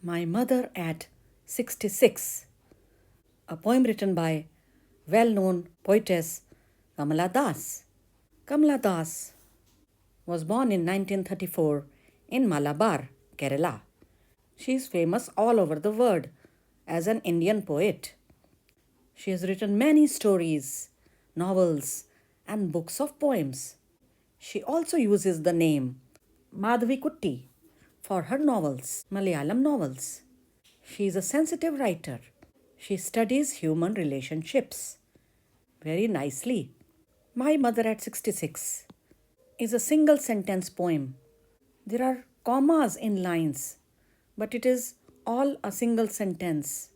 My Mother at 66, a poem written by well known poetess Kamala Das. Kamala Das was born in 1934 in Malabar, Kerala. She is famous all over the world as an Indian poet. She has written many stories, novels, and books of poems. She also uses the name Madhavi Kutti for her novels, Malayalam novels. She is a sensitive writer. She studies human relationships very nicely. My Mother at 66 is a single sentence poem. There are commas in lines, but it is all a single sentence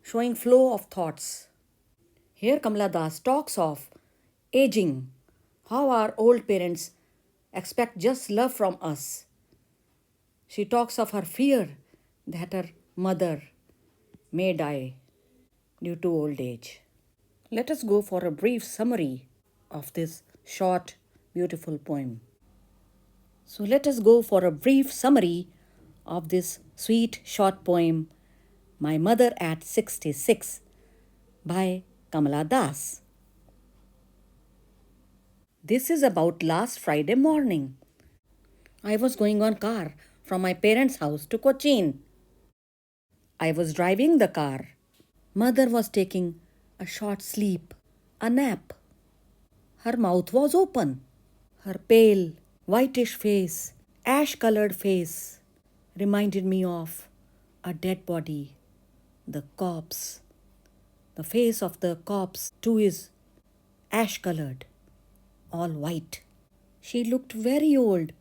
showing flow of thoughts. Here Kamala Das talks of aging, how our old parents expect just love from us. She talks of her fear that her mother may die due to old age. Let us go for a brief summary of this short, beautiful poem. So, let us go for a brief summary of this sweet, short poem, My Mother at 66, by Kamala Das. This is about last Friday morning. I was going on car from my parents' house to Cochin. I was driving the car. Mother was taking a short sleep, a nap. Her mouth was open. Her pale, whitish face, ash colored face, reminded me of a dead body, the corpse. The face of the corpse, too, is ash colored, all white. She looked very old,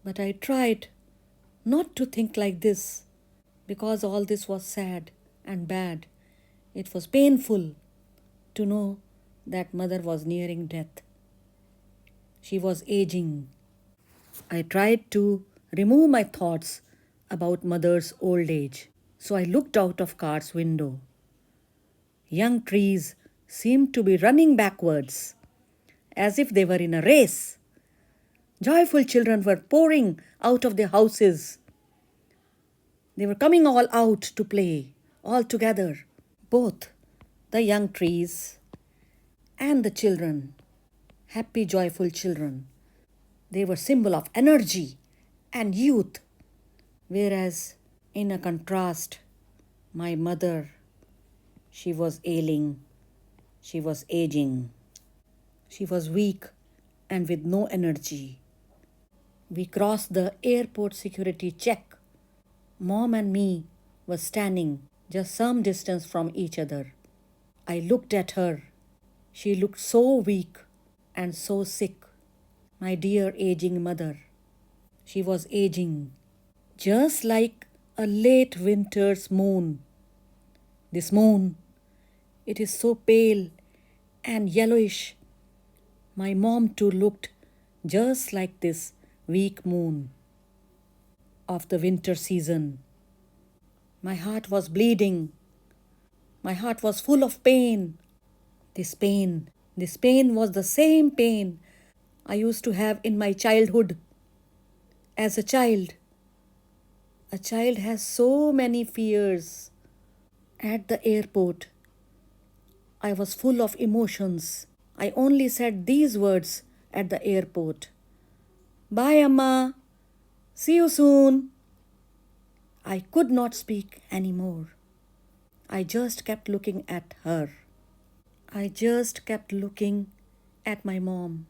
but I tried not to think like this because all this was sad and bad. It was painful to know that mother was nearing death. She was aging. I tried to remove my thoughts about mother's old age, so I looked out of car's window. Young trees seemed to be running backwards, as if they were in a race. Joyful children were pouring out of their houses. They were coming all out to play, all together, both the young trees and the children, happy, joyful children. They were symbol of energy and youth, whereas in a contrast, my mother, she was ailing, she was aging, she was weak and with no energy. We crossed the airport security check. Mom and me were standing just some distance from each other. I looked at her. She looked so weak and so sick. My dear aging mother. She was aging, just like a late winter's moon. This moon, it is so pale and yellowish. My mom too looked just like this weak moon of the winter season. My heart was bleeding. My heart was full of pain. This pain was the same pain I used to have in my childhood. As a child has so many fears. At the airport, I was full of emotions. I only said these words at the airport. Bye, Amma. See you soon. I could not speak anymore. I just kept looking at her. I just kept looking at my mom.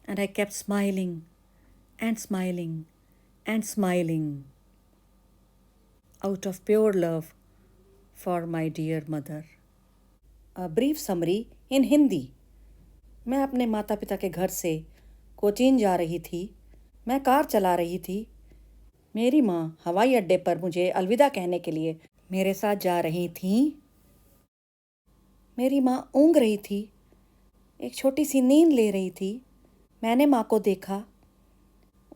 And I kept smiling and smiling and smiling out of pure love for my dear mother. A brief summary in Hindi. मैं अपने माता पिता के घर से कोचीन जा रही थी. मैं कार चला रही थी. मेरी माँ हवाई अड्डे पर मुझे अलविदा कहने के लिए मेरे साथ जा रही थीं. मेरी माँ ऊँघ रही थी. एक छोटी सी नींद ले रही थी. मैंने माँ को देखा.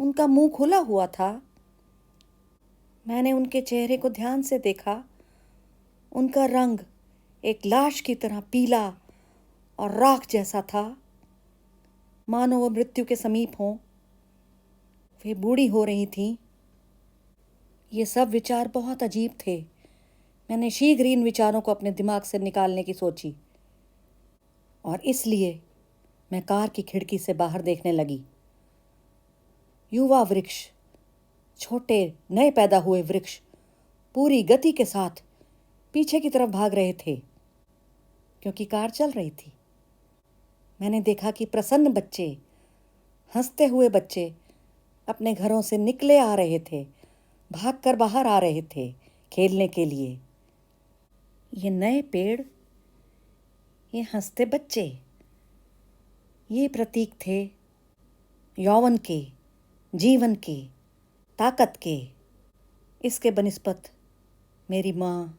उनका मुंह खुला हुआ था. मैंने उनके चेहरे को ध्यान से देखा. उनका रंग एक लाश की तरह पीला और राख जैसा था, मानो वो मृत्यु के समीप हों. वे बूढ़ी हो रही थीं. ये सब विचार बहुत अजीब थे। मैंने शीघ्र इन विचारों को अपने दिमाग से निकालने की सोची और इसलिए मैं कार की खिड़की से बाहर देखने लगी। युवा वृक्ष, छोटे नए पैदा हुए वृक्ष पूरी गति के साथ पीछे की तरफ भाग रहे थे क्योंकि कार चल रही थी। मैंने देखा कि प्रसन्न बच्चे, हंसते हुए बच्चे अपने घरों से निकले आ रहे थे, भागकर बाहर आ रहे थे खेलने के लिए। ये नए पेड़, ये हंसते बच्चे, ये प्रतीक थे यौवन के, जीवन के, ताकत के। इसके बनिस्पत मेरी माँ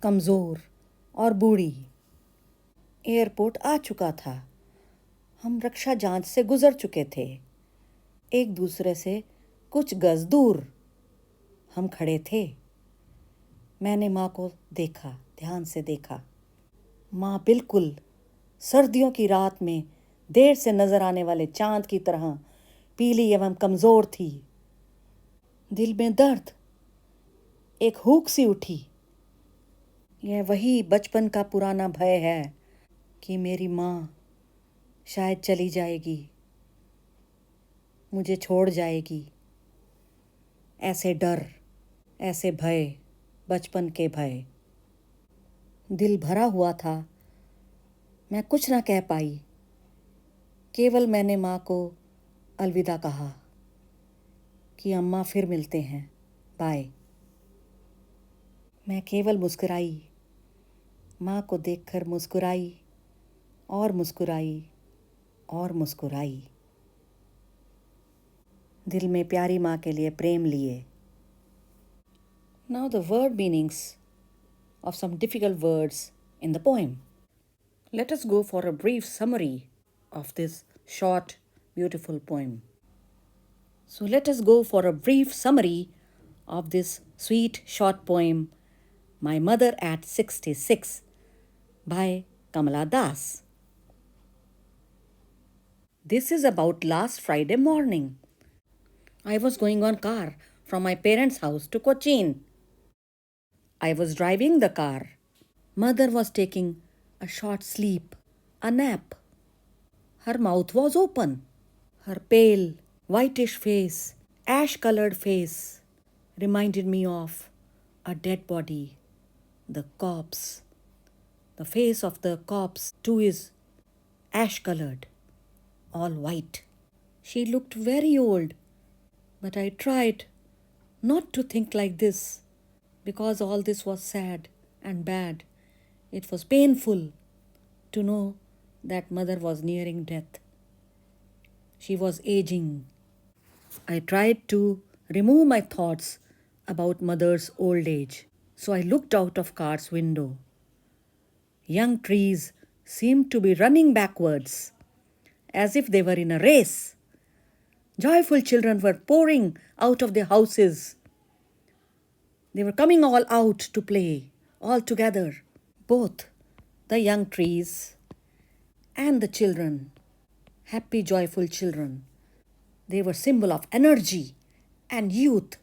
कमज़ोर और बूढ़ी। एयरपोर्ट आ चुका था। हम रक्षा जांच से गुजर चुके थे। एक दूसरे से कुछ गज दूर हम खड़े थे। मैंने माँ को देखा, ध्यान से देखा। माँ बिल्कुल सर्दियों की रात में देर से नजर आने वाले चांद की तरह पीली एवं कमज़ोर थी। दिल में दर्द, एक हुक सी उठी। यह वही बचपन का पुराना भय है कि मेरी माँ शायद चली जाएगी, मुझे छोड़ जाएगी। ऐसे डर, ऐसे भय, बचपन के भय। दिल भरा हुआ था। मैं कुछ ना कह पाई। केवल मैंने माँ को अलविदा कहा कि अम्मा फिर मिलते हैं, बाय। मैं केवल मुस्कुराई, माँ को देखकर मुस्कुराई और मुस्कुराई और मुस्कुराई। दिल में प्यारी माँ के लिए प्रेम लिए। Now the word meanings of some difficult words in the poem. Let us go for a brief summary of this short, beautiful poem. So let us go for a brief summary of this sweet, short poem, My Mother at 66, by Kamala Das. This is about last Friday morning. I was going on car from my parents' house to Cochin. I was driving the car. Mother was taking a short sleep, a nap. Her mouth was open. Her pale, whitish face, ash-colored face, reminded me of a dead body, the corpse. The face of the corpse, too, is ash-colored, all white. She looked very old, but I tried not to think like this because all this was sad and bad. It was painful to know that mother was nearing death. She was aging. I tried to remove my thoughts about mother's old age, so I looked out of car's window. Young trees seemed to be running backwards, as if they were in a race. Joyful children were pouring out of their houses. They were coming all out to play, all together. Both the young trees and the children, happy, joyful children. They were symbol of energy and youth.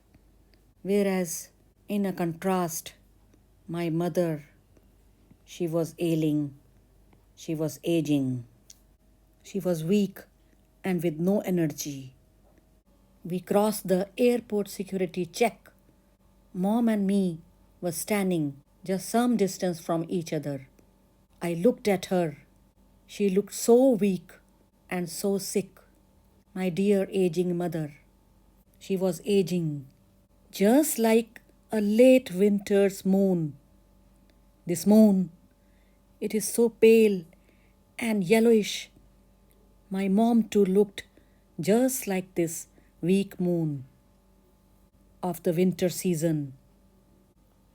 Whereas in a contrast, my mother, she was ailing, she was aging, she was weak and with no energy. We crossed the airport security check. Mom and me were standing just some distance from each other. I looked at her. She looked so weak and so sick. My dear aging mother. She was aging, just like a late winter's moon. This moon, it is so pale and yellowish. My mom too looked just like this weak moon of the winter season.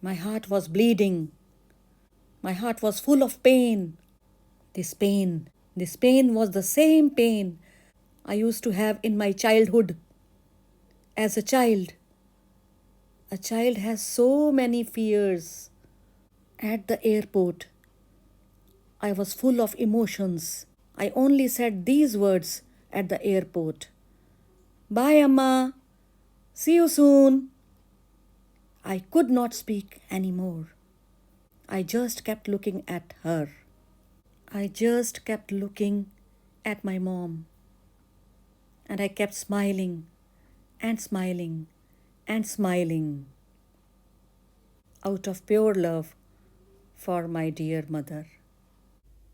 My heart was bleeding. My heart was full of pain. This pain was the same pain I used to have in my childhood. As a child has so many fears. At the airport, I was full of emotions. I only said these words at the airport. Bye, Amma. See you soon. I could not speak any more. I just kept looking at her. I just kept looking at my mom. And I kept smiling and smiling and smiling out of pure love for my dear mother.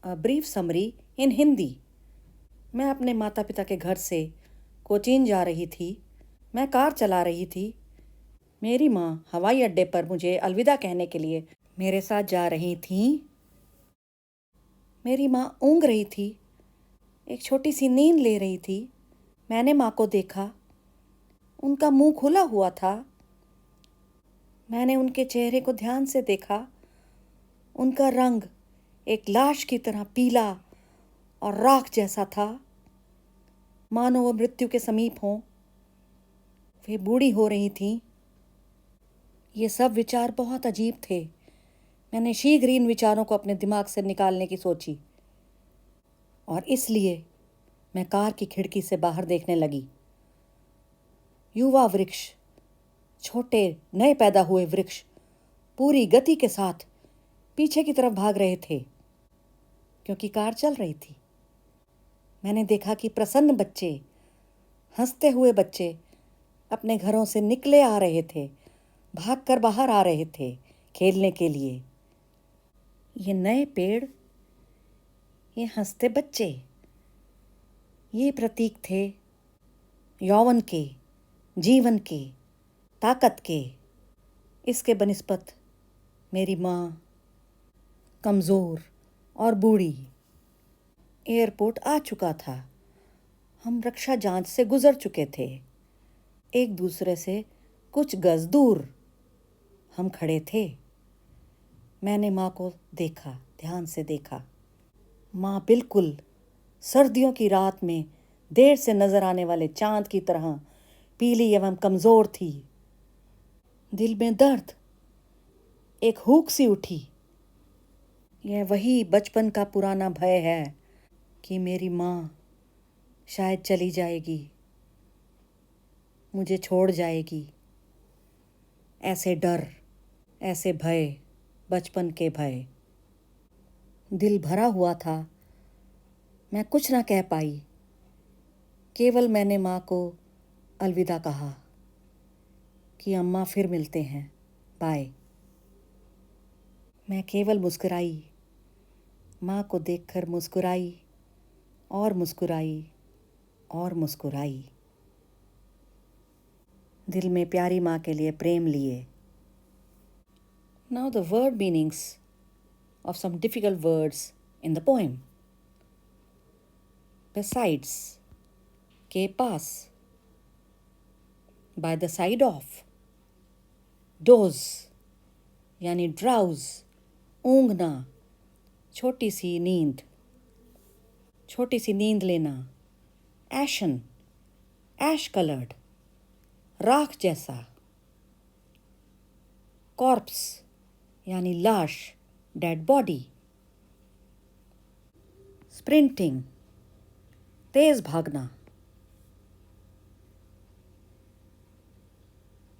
A brief summary in Hindi. मैं अपने माता पिता के घर से कोचीन जा रही थी। मैं कार चला रही थी। मेरी माँ हवाई अड्डे पर मुझे अलविदा कहने के लिए मेरे साथ जा रही थीं। मेरी माँ ऊँघ रही थी, एक छोटी सी नींद ले रही थी। मैंने माँ को देखा, उनका मुंह खुला हुआ था। मैंने उनके चेहरे को ध्यान से देखा। उनका रंग एक लाश की तरह पीला और राख जैसा था, मानो वो मृत्यु के समीप हों। वे बूढ़ी हो रही थीं। ये सब विचार बहुत अजीब थे। मैंने शीघ्र इन विचारों को अपने दिमाग से निकालने की सोची और इसलिए मैं कार की खिड़की से बाहर देखने लगी। युवा वृक्ष, छोटे नए पैदा हुए वृक्ष पूरी गति के साथ पीछे की तरफ भाग रहे थे क्योंकि कार चल रही थी। मैंने देखा कि प्रसन्न बच्चे, हंसते हुए बच्चे अपने घरों से निकले आ रहे थे, भागकर बाहर आ रहे थे खेलने के लिए। ये नए पेड़, ये हंसते बच्चे, ये प्रतीक थे यौवन के, जीवन के, ताकत के। इसके बनिस्बत मेरी माँ कमज़ोर और बूढ़ी। एयरपोर्ट आ चुका था। हम रक्षा जांच से गुजर चुके थे। एक दूसरे से कुछ गज दूर हम खड़े थे। मैंने माँ को देखा, ध्यान से देखा। माँ बिल्कुल सर्दियों की रात में देर से नजर आने वाले चांद की तरह पीली एवं कमज़ोर थी। दिल में दर्द, एक हुक सी उठी। यह वही बचपन का पुराना भय है कि मेरी माँ शायद चली जाएगी, मुझे छोड़ जाएगी। ऐसे डर, ऐसे भय, बचपन के भय। दिल भरा हुआ था। मैं कुछ ना कह पाई। केवल मैंने माँ को अलविदा कहा कि अम्मा फिर मिलते हैं, बाय। मैं केवल मुस्कुराई, माँ को देखकर मुस्कुराई और मुस्कुराई और मुस्कुराई। दिल में प्यारी माँ के लिए प्रेम लिए। Now the word meanings of some difficult words in the poem. Besides, के पास, by the side of, doze यानी ड्राउज, ऊँघना, छोटी सी नींद, छोटी सी नींद लेना। एशन, ऐश कलर्ड, राख जैसा। कॉर्प्स यानी लाश, डेड बॉडी। स्प्रिंटिंग, तेज भागना।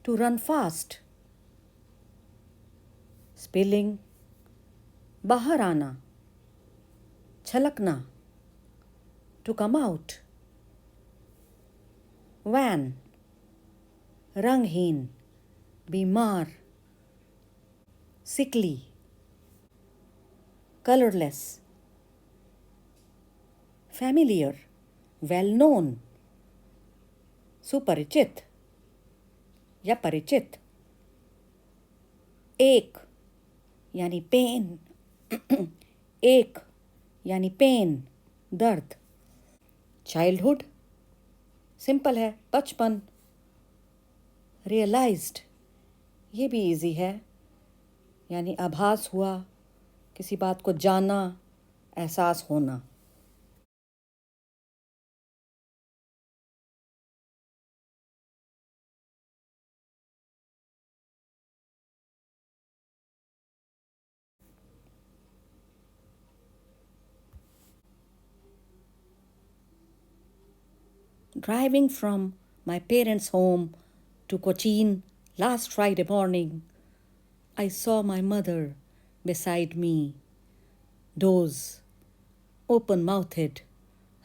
To run fast. स्पिलिंग, बाहर आना, छलकना। To come out. वैन, रंगहीन, बीमार, sickly. Colourless. Familiar, well known, सुपरिचित या परिचित। एक यानी पेन, एक यानी पेन, दर्द। चाइल्डहुड, सिंपल है, बचपन। रियलाइज्ड, ये भी इजी है, यानी आभास हुआ, किसी बात को जाना, एहसास होना। Driving from my parents' home to Cochin Last Friday morning, I saw my mother beside me, doze, open mouthed,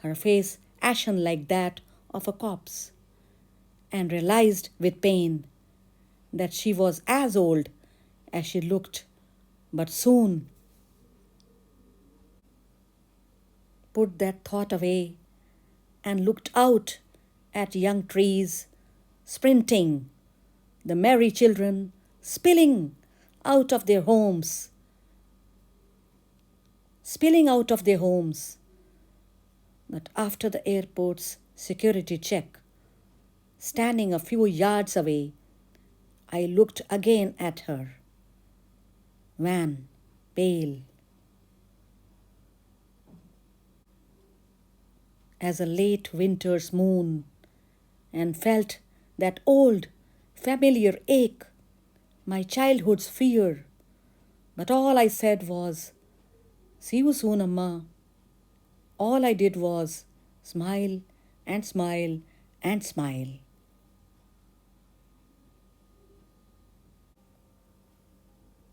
her face ashen like that of a corpse, and realized with pain that she was as old as she looked, but soon put that thought away and looked out at young trees sprinting, the merry children spilling out of their homes, spilling out of their homes. But after the airport's security check, standing a few yards away, I looked again at her, wan, pale, as a late winter's moon, and felt that old, familiar ache, my childhood's fear. But all I said was, "See you soon, Amma." All I did was smile and smile and smile.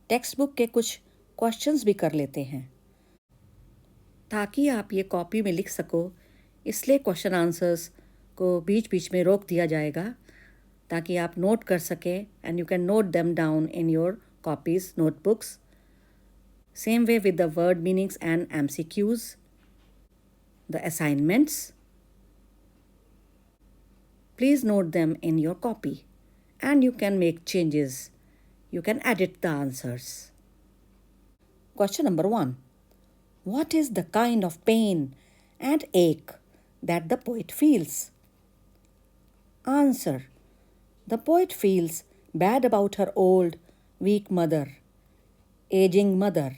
Text book के कुछ questions भी कर लेते हैं ताकि आप ये copy में लिख सको, इसलिए क्वेश्चन आंसर्स को बीच बीच में रोक दिया जाएगा ताकि आप नोट कर सकें and you can note them down in your copies notebooks. Same way with the word meanings and MCQs, the assignments. Please note them in your copy and you can make changes. You can edit the answers. Question number 1. What is the kind of pain and ache that the poet feels? Answer. The poet feels bad about her old, weak mother, aging mother.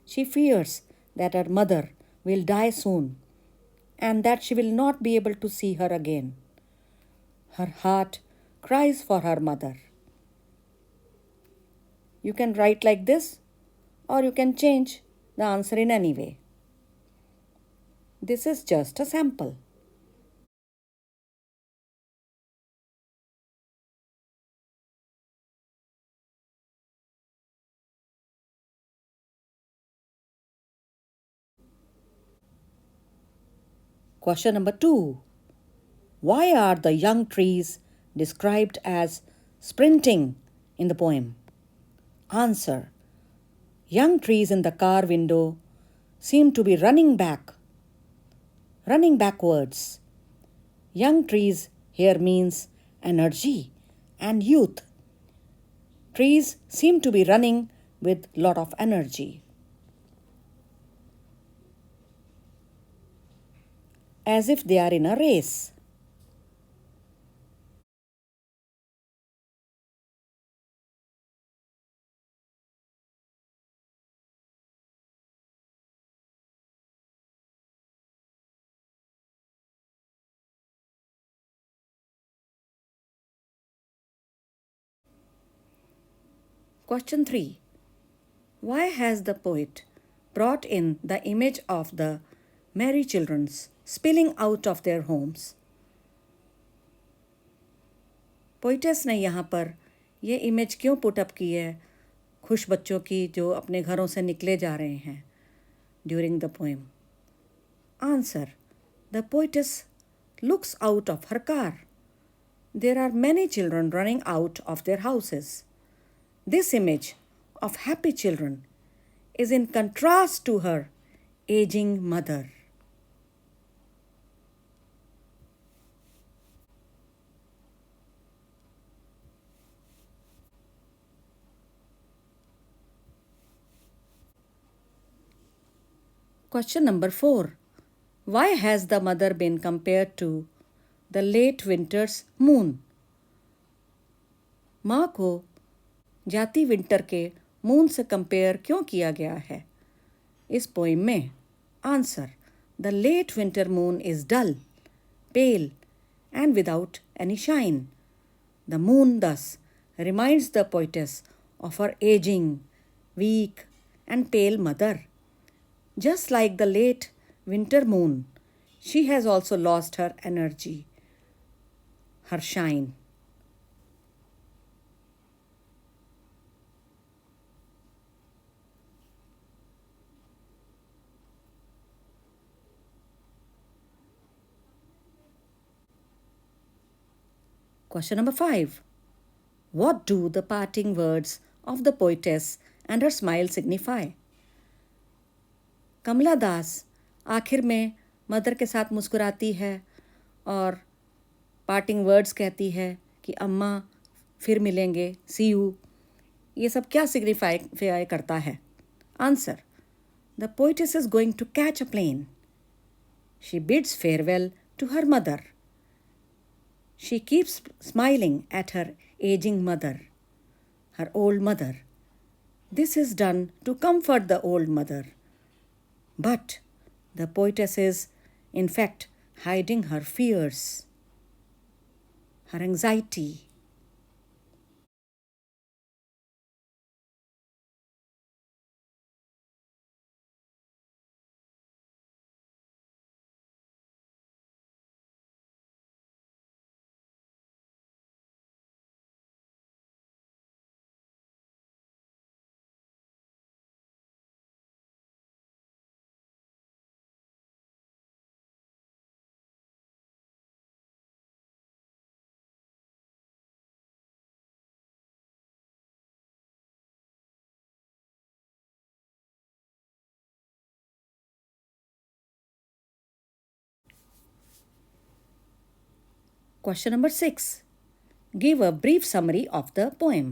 She fears that her mother will die soon and that she will not be able to see her again. Her heart cries for her mother. You can write like this or you can change the answer in any way. This is just a sample. Question number 2. Why are the young trees described as sprinting in the poem? Answer. Young trees in the car window seem to be running backwards. Young trees here means energy and youth. Trees seem to be running with lot of energy. As if they are in a race. Question 3. Why has the poet brought in the image of the merry children spilling out of their homes? Poetess ने यहाँ पर ये image क्यों put up की है खुश बच्चों की जो अपने घरों से निकले जा रहे हैं during the poem? Answer. The poetess looks out of her car. There are many children running out of their houses. This image of happy children is in contrast to her aging mother. Question number 4. Why has the mother been compared to the late winter's moon? माँ को जाती winter के moon से compare क्यों किया गया है इस पोइम में? Answer. The late winter moon is dull, pale and without any shine. The moon thus reminds the poetess of her aging, weak, and pale mother. Just like the late winter moon, she has also lost her energy, her shine. Question number 5. What do the parting words of the poetess and her smile signify? कमला दास आखिर में mother के साथ मुस्कुराती है और parting words कहती है कि अम्मा फिर मिलेंगे, सी यू। ये सब क्या सिग्निफाई करता है? Answer: the poetess is going to catch a plane. She bids farewell to her mother. She keeps smiling at her ageing mother, her old mother. This is done to comfort the old mother. But the poetess is, in fact, hiding her fears, her anxiety. Question number 6. Give a brief summary of the poem.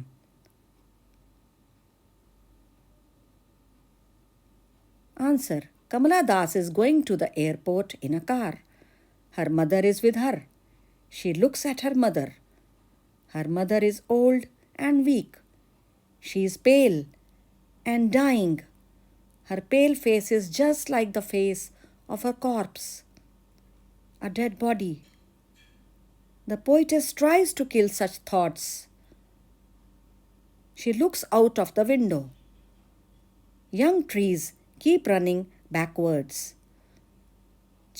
Answer: Kamala Das is going to the airport in a car. Her mother is with her. She looks at her mother. Her mother is old and weak. She is pale and dying. Her pale face is just like the face of a corpse, a dead body. The poetess tries to kill such thoughts. She looks out of the window. Young trees keep running backwards.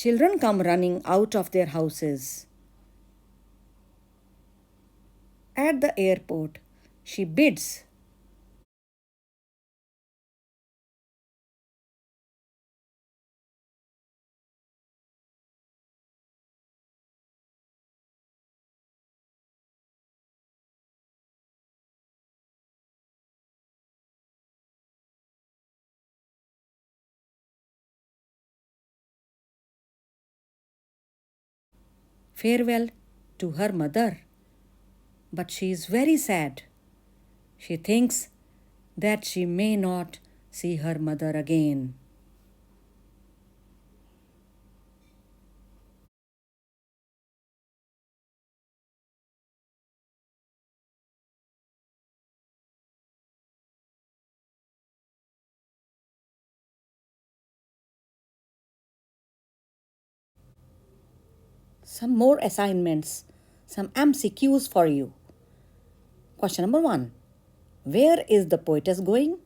Children come running out of their houses. At the airport, she bids. Farewell to her mother. But she is very sad. She thinks that she may not see her mother again. Some more assignments, some MCQs for you. Question number 1. Where is the poetess going?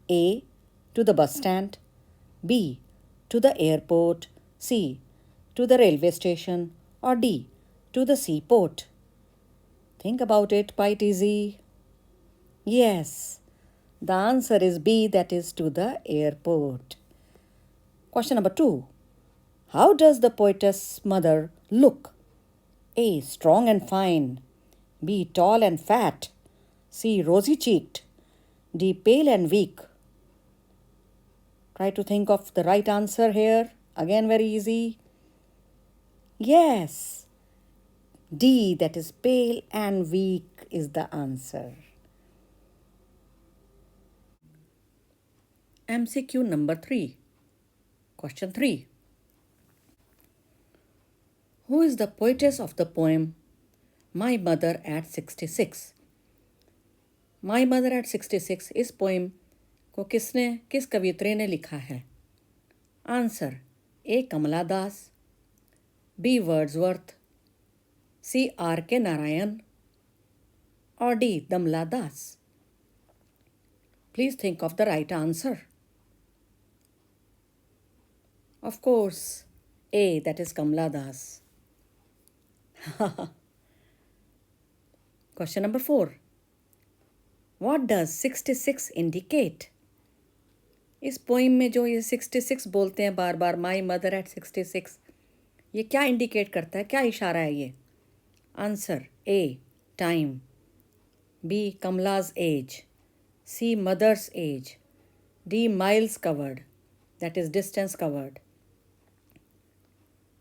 A. To the bus stand. B. To the airport. C. To the railway station. Or D. To the seaport. Think about it, quite easy. Yes, the answer is B, that is to the airport. Question number 2. How does the poetess' mother look? A. Strong and fine. B. Tall and fat. C. Rosy cheeked. D. Pale and weak. Try to think of the right answer here. Again, very easy. Yes, D, that is pale and weak, is the answer. MCQ number 3. Question 3. Who is the poetess of the poem My Mother at 66? My Mother at 66 इस poem को किस कवियत्री ने लिखा है? Answer: a. Kamala Das, b. Wordsworth, c. R. K. Narayan और d. दमला Das. Please think of the right answer. Of course, A, that is Kamala Das. Question number 4. What does 66 indicate? इस पोइम में जो ये 66 बोलते हैं बार बार, माई मदर एट 66, ये क्या इंडिकेट करता है, क्या इशारा है ये? Answer A. Time. B. Kamla's age. C. Mother's age. D. Miles covered. That is distance covered.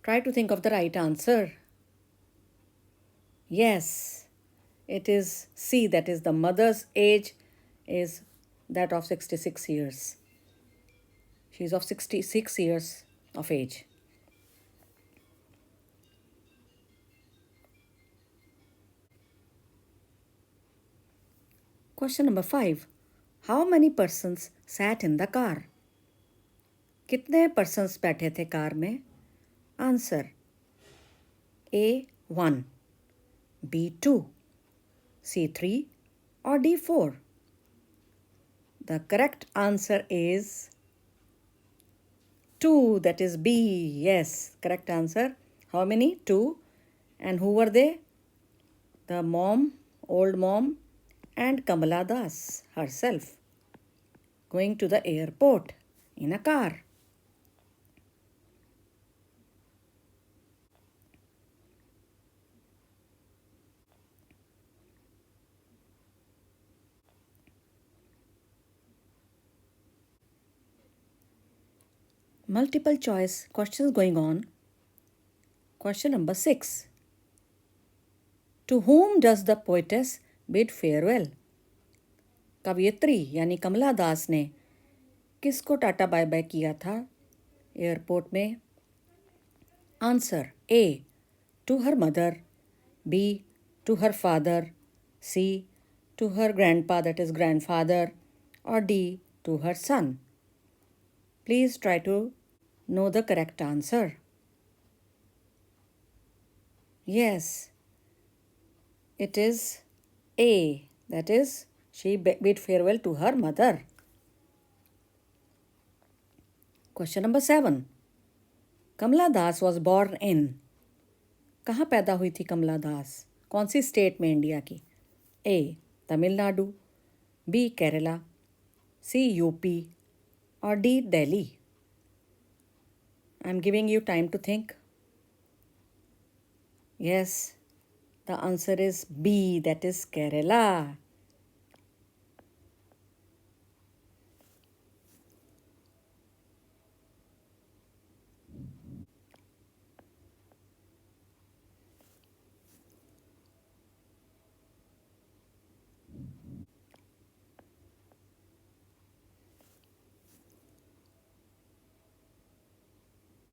Try to think of the right answer. Yes, it is C. That is the mother's age is that of 66 years. She is of 66 years of age. Question number 5. How many persons sat in the car? कितने persons बैठे थे car में? Answer A. 1, B. 2, C. 3 or D. 4. The correct answer is 2, that is B. Yes, correct answer. How many? 2. And who were they? The mom, old mom, and Kamala Das herself going to the airport in a car. Multiple choice questions going on. Question number 6. To whom does the poetess bid farewell? कवयित्री यानी कमला दास ने किसको tata bye bye किया था airport में? Answer a. To her mother, b. To her father, c. To her grandpa that is grandfather और d. To her son. Please try to know the correct answer. Yes, it is A. That is, she bid farewell to her mother. Question number 7. Kamala Das was born in. कहाँ पैदा हुई थी कमला दास? कौन सी state में India की? A. Tamil Nadu, B. Kerala, C. UP और D. Delhi. I am giving you time to think. Yes, the answer is B, that is Kerala.